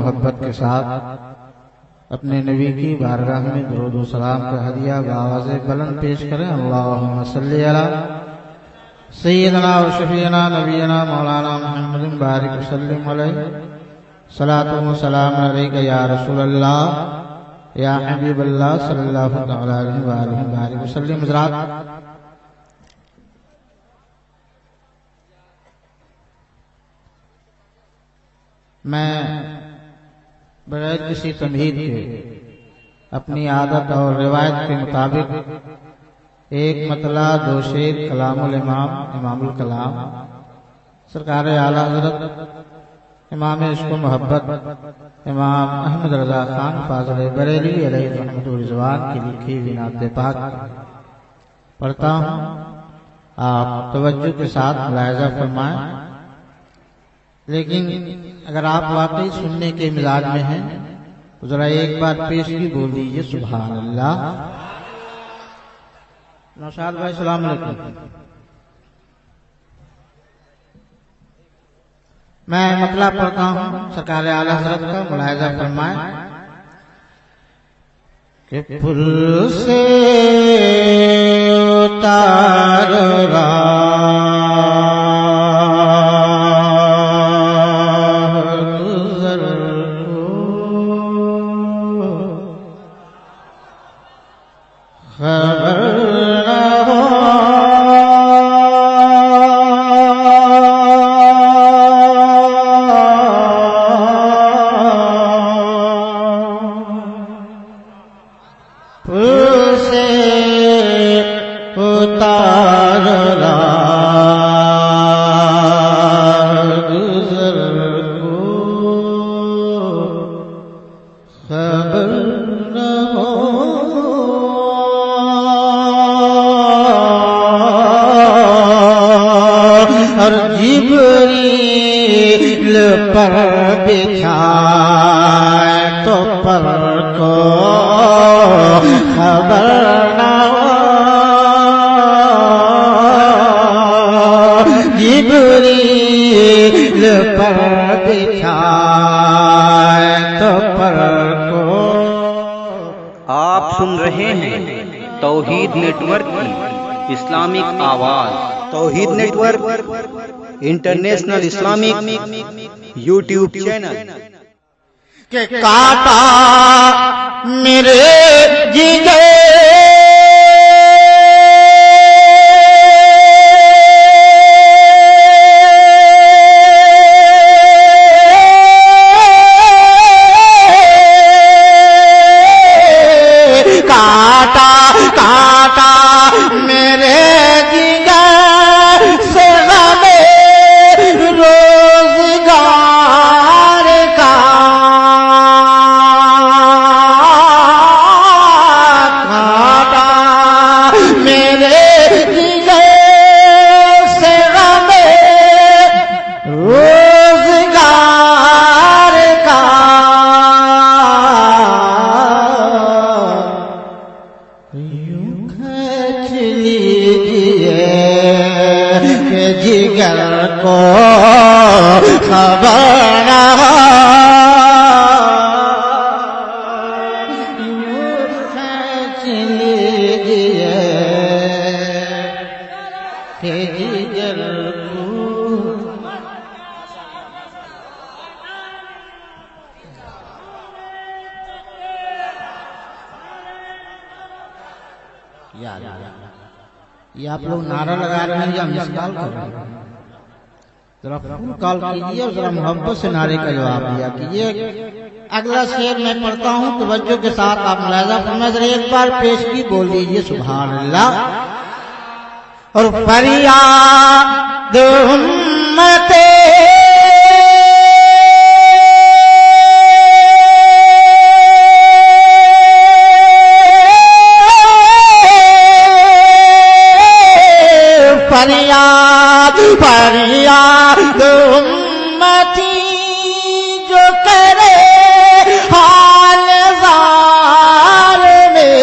محبت کے ساتھ اپنے نبی کی بارگاہ میں درود و سلام کا ہدیہ بآواز بلند پیش کریں۔ اللہم صلی علی سیدنا و شفیعنا نبینا مولانا محمد بارک وسلم علیہ صلاۃ و سلام علیک یا رسول اللہ یا حبیب اللہ صلی اللہ علیہ وآلہ وآلہ وسلم۔ حضرات، میں بغیر کسی تمہید کے اپنی عادت اور روایت کے مطابق ایک مطلع دو شعر کلام الامام امام الکلام سرکار اعلیٰ حضرت امام عشق و محبت امام احمد رضا خان فاضل بریلوی علیہ رحمت و رضوان کی لکھی ہوئی نعت پاک پڑھتا ہوں، آپ توجہ کے ساتھ ملاحظہ فرمائیں۔ لیکن اگر آپ واقعی سننے کے مزاج میں ہیں تو ذرا ایک بار پیشگی بول دیجئے سبحان اللہ۔ نوشاد بھائی السلام علیکم۔ میں مطلع پڑھتا ہوں، سرکار اعلیٰ حضرت کا ملاحظہ فرمائیں کہ پھول سے اتار پر بچھائے تو پر کو خبر نہ ہو، جبریل پر بچھائے تو پر کو۔ آپ سن رہے ہیں توحید نیٹ ورک کی اسلامک آواز۔ Tawheed network international Islamic YouTube channel. کہ کاٹا میرے جگر کو خبر نہ ہو، یوں کھینچ لیجیے کہ جگر کو۔ یہ آپ لوگ نعرہ لگا رہے ہیں یا مس کال کر رہے ہیں؟ ذرا فون کال کیجیے اور ذرا محبت سے نعرے کا جواب دیا کیجیے۔ اگلا شعر میں پڑھتا ہوں، توجہ کے ساتھ آپ ملاحظہ فرمائیں، ذرا ایک بار پیشگی بول دیجیے سبحان اللہ۔ اور فریاد امت فریاد فریاد امتی جو کرے حال زار میں،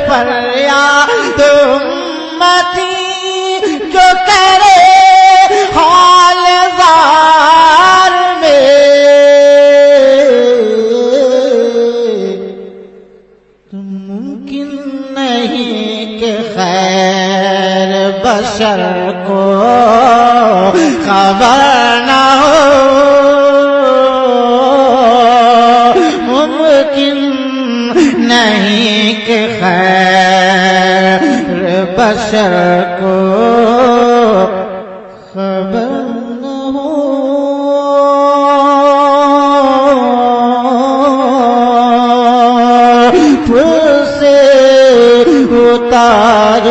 فریاد امتی پھر سے اتار